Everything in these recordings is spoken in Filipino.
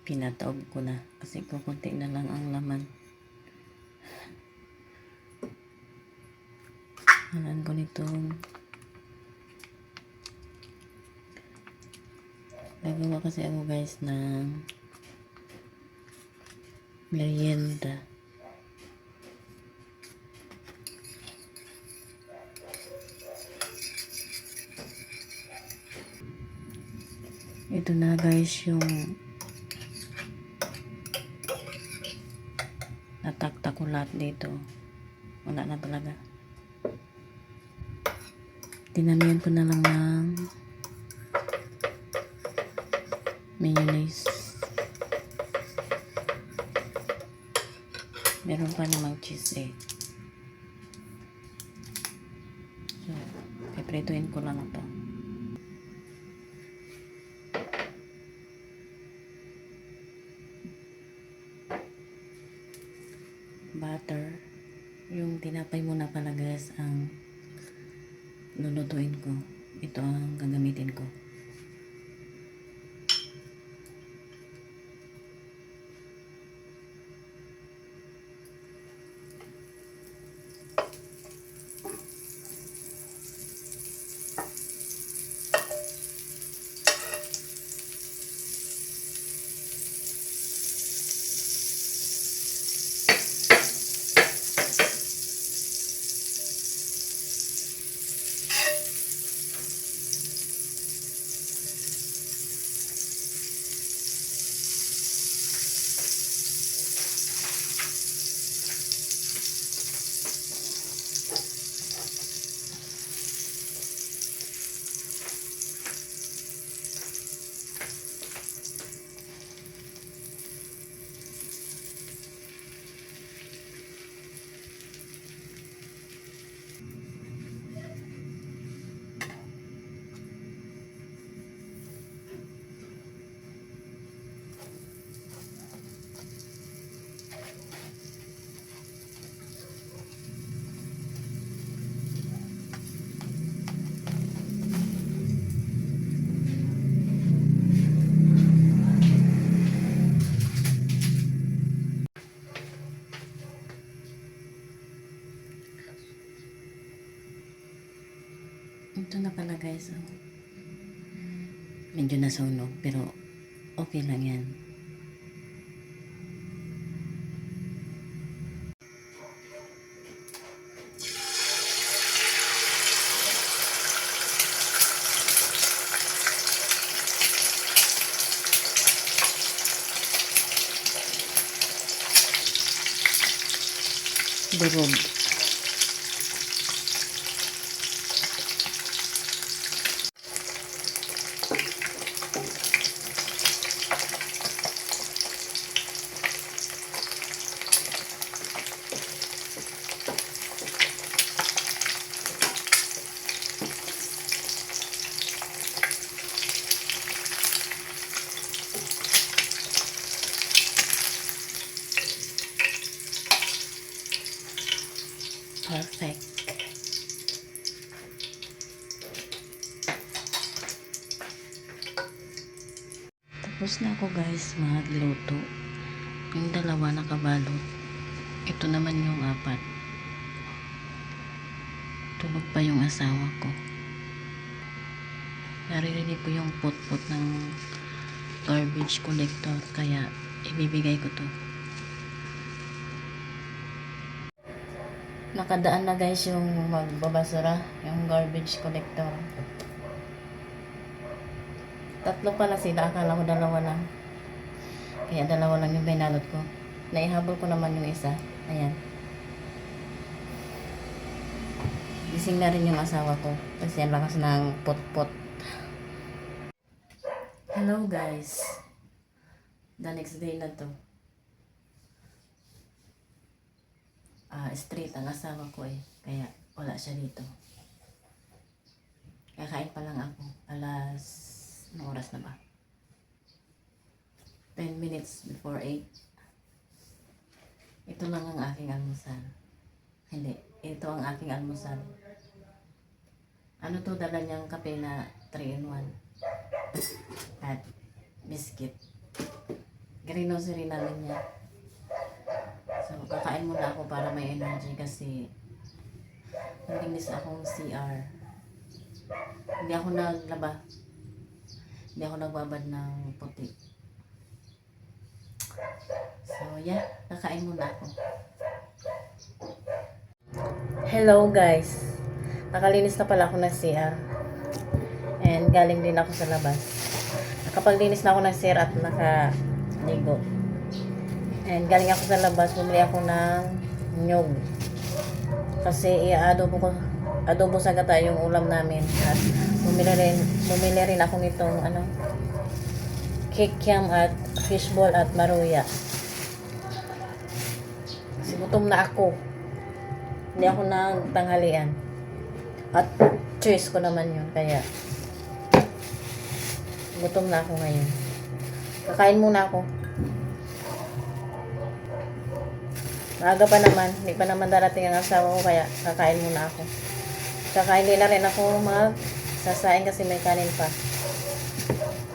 pinataob ko na kasi kukunti na lang ang laman. Halan ko nitong nagawa kasi ako guys ng merienda. Ito na guys yung natakta ko lahat dito. Wala na talaga. Tinamihan ko na lang ng mayonnaise. Meron pa namang cheese eh. So, piprituin ko lang to. Butter. Yung tinapay muna pala guys ang lulutuin ko. Ito ang gagamitin ko. Ito na pala guys. Oh. Medyo nasunog pero okay lang yan. Durog. Perfect. Tapos na ako guys magluto. Yung dalawa nakabalot. Ito naman yung apat. Tulog pa yung asawa ko. Naririnig ko yung put-put ng garbage collector kaya ibibigay ko to. Nakadaan na guys yung magbabasura, yung garbage collector. Tatlo pala sila, akala ko dalawa lang. Kaya dalawa lang yung binalot ko. Naihabol ko naman yung isa. Ayan. Gising na rin yung asawa ko. Kasi ang lakas ng put-put. Hello guys. The next day na to. Straight ang asawa ko eh. Kaya wala siya dito. Kakain pa lang ako. Anong oras na ba? 10 minutes before 8. Ito lang ang aking almusal. Hindi. Ito ang aking almusal. Ano to, dala niyang kape na 3-in-1. At biscuit. Grocery namin niya. So, kakain muna ako para may energy kasi nalinis akong CR. Hindi ako naglaba. Hindi ako nagbabad ng puti. So, yeah. Kakain muna ako. Hello guys. Nakalinis na pala ako ng CR. And galing din ako sa labas. Nakapaglinis na ako ng CR at nakaligo. And galing ako sa labas, bumili ako ng nyog. Kasi adobo sa gata yung ulam namin. At bumili rin ako nitong kikiam at fishball at maruya. Kasi gutom na ako. Hindi ako nagtanghalian. At choice ko naman yun. Kaya gutom na ako ngayon. Kakain muna ako. Maaga pa naman, hindi pa naman darating ang asawa ko, kaya kakain muna ako. Kakain din na rin ako magsasaing kasi may kanin pa.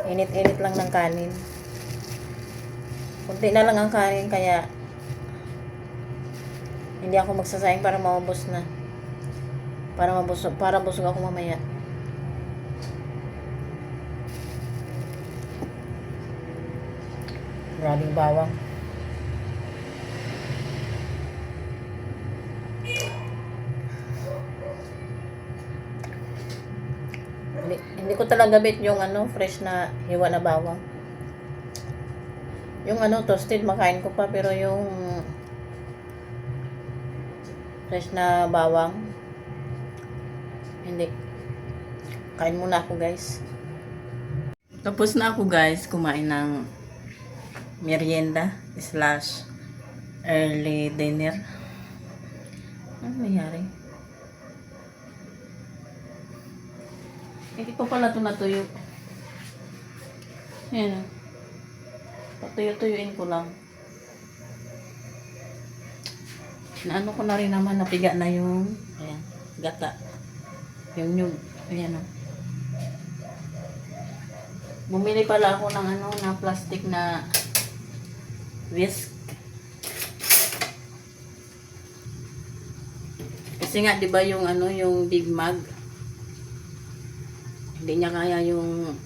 Init-init lang ng kanin. Kunti na lang ang kanin, kaya hindi ako magsasaing para maubos na. Para busog ako mamaya. Grabing bawang. Hindi ko talaga bet yung fresh na hiwa na bawang. Yung toasted makain ko pa, pero yung fresh na bawang hindi. Kain muna ako guys. Tapos na ako guys kumain ng merienda / early dinner. Ano nangyari? Hindi pa pala ito natuyo. Yan. Patuyo-tuyuin ko lang. Naano ko na rin naman, napiga na yung gata. Yung nyug. Ayan o. Bumili pala ako ng na plastic na whisk. Kasi nga 'di ba yung yung Big Mag, hindi niya kaya yung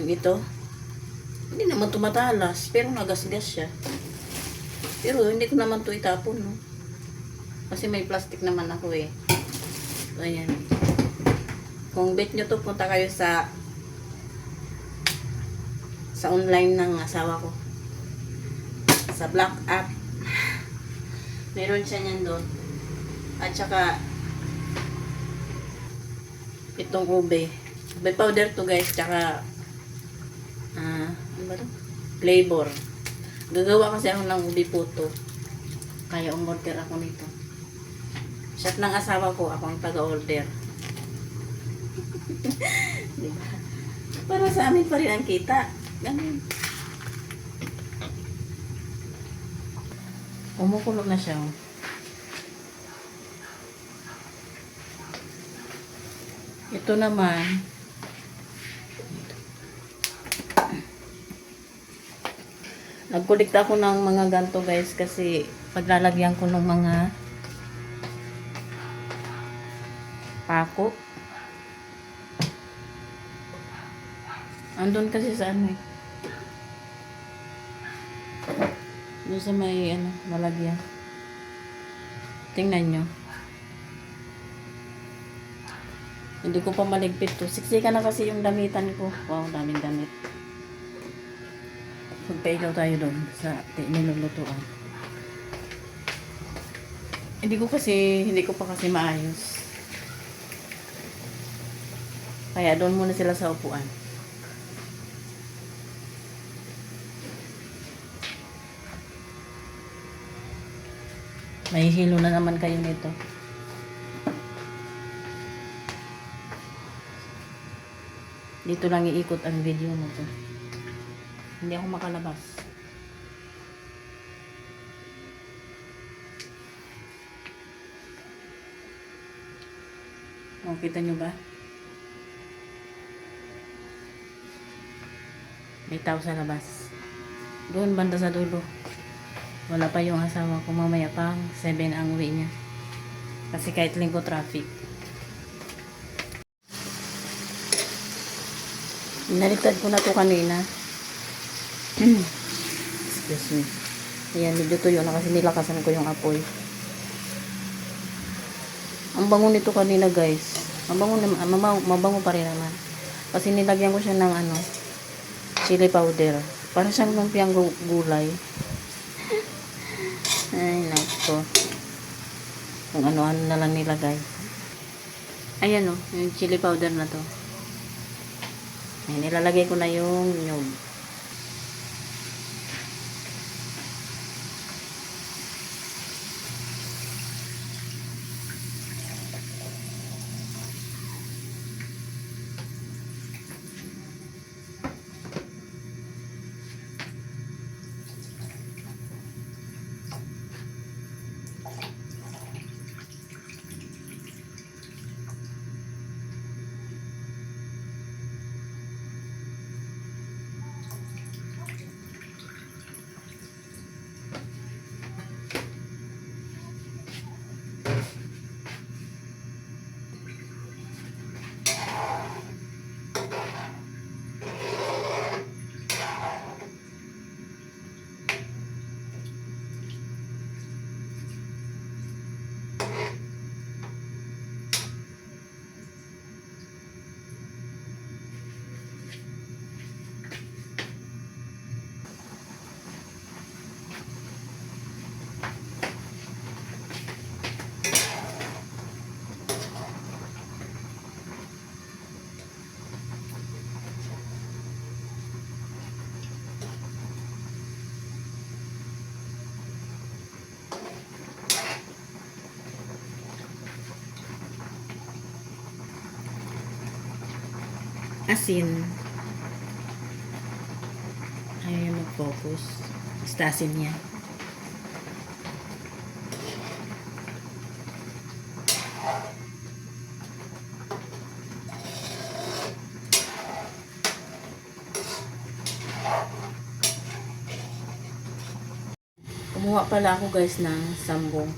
ito. Hindi naman tumatalas, pero nagasgas siya. Pero hindi ko naman to itapon, no? Kasi may plastic naman ako eh. So, ayan. Kung bet nyo to, punta kayo sa online ng asawa ko. Sa Black App. Meron siya niyan doon. At saka itong ube. Ube powder to guys. Tsaka ano ba to? Flavor. Gagawa kasi ako ng ube puto. Kaya umorder ako nito. Shot ng asawa ko, ako ang taga-order. Diba? Para sa amin pa rin ang kita. Ganun. Kumukulo na siya. Ito naman. Nagkulik ako ng mga ganto guys kasi paglalagyan ko ng mga pako. Andun kasi sa eh. Doon sa may malagyan. Tingnan nyo. Hindi ko pa maligpit to. Siksika na kasi yung damitan ko. Wow, daming damit. Magpailaw tayo doon sa nilulutuan. Hindi ko pa kasi maayos. Kaya doon muna sila sa upuan. May hilo na naman kayo nito. Dito lang iikot ang video na to. Hindi ako makalabas. O, kita nyo ba? May tao sa labas. Doon banda sa dulo. Wala pa yung asawa ko, mamaya pang 7 ang uwi niya. Kasi kahit linggo traffic. Inaligtad ko na to kanina. Excuse me. Ayan, medyo tuyo na kasi nilakasan ko yung apoy. Ang bango nito kanina guys. Mabango pa rin naman. Kasi nilagyan ko siya ng chili powder. Para siyang lumpiang gulay. Ay, nako. Kung ano-ano na lang nilagay. Ayan o, yung chili powder na to. Ayan, nilalagay ko na yung nyug. Asin. Ayaw mag-focus. Basta asin niya. Kumuha pala ako guys ng sambong.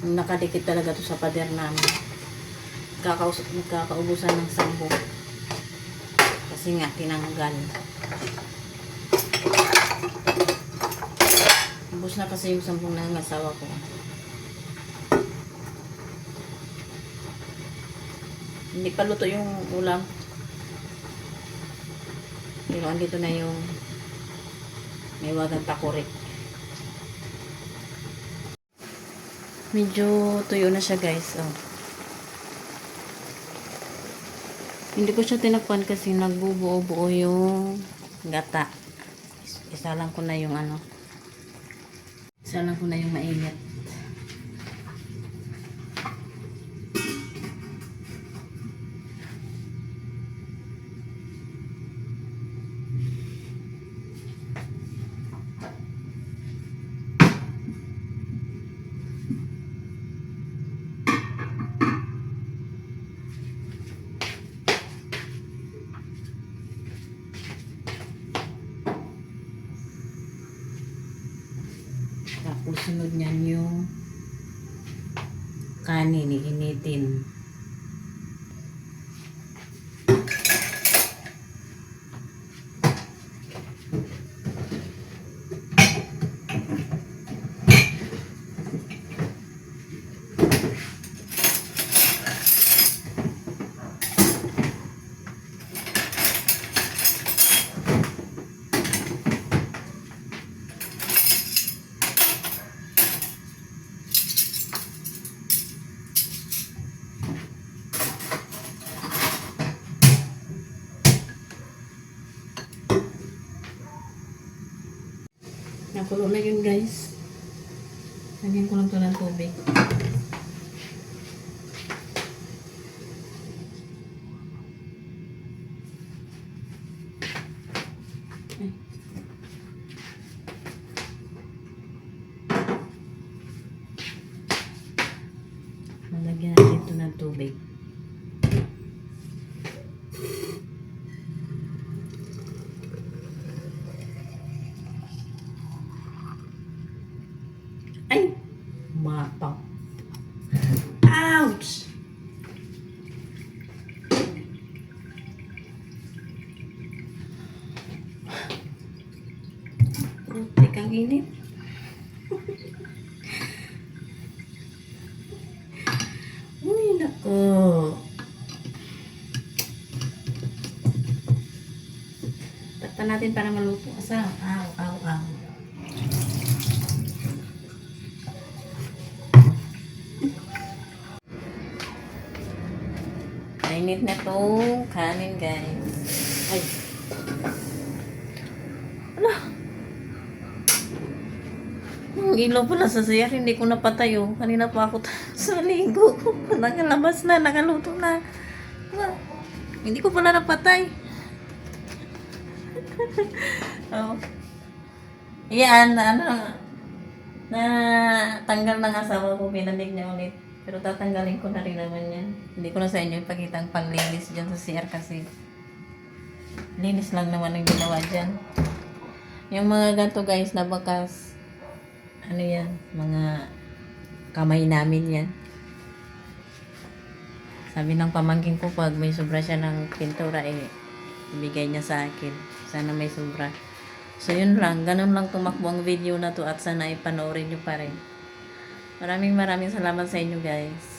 Nakadikit talaga to sa pader namin. Nagkakaubusan ng sambong. Kasi nga, tinanggal. Ubus na kasi yung sambong ng asawa ko. Hindi pa luto yung ulam. Pero andito na yung may wagang takurik. Medyo tuyo na siya guys. Oh. Hindi ko siya tinakpan kasi nagbubuo-buo yung gata. Isa lang ko na yung Isa lang ko na yung mainit. Tapos sunod niyan yung kanin, iinitin. Nakulo na yun guys. Lagyan ko lang ito ng tubig. Malagyan natin ito ng tubig. Matang. Ouch! Putik ang init. Uy, naku. Takpan natin para maluto. Asa? Aw, aw, aw. Mainit na tong kanin, guys. Ay. Ala. Ang ilaw pala sa CR, hindi ko napatay oh. Kanina pa ako sa ligo. Nakalabas na, nakaluto na. Ala. Hindi ko pala napatay. Oh. Yan, na tanggal ng asawa ko, pinanig niya ulit. Pero tatanggalin ko na rin naman yan. Hindi ko na sa inyo ipakita ang panglinis dyan sa CR kasi linis lang naman ang ginawa dyan. Yung mga ganito guys na bakas, ano yan, mga kamay namin yan. Sabi ng pamangkin ko pag may sobra siya ng pintura ibigay niya sa akin. Sana may sobra. So yun lang, ganun lang tumakbo ang video na to at sana ipanoorin nyo pa rin. Maraming salamat sa inyo guys.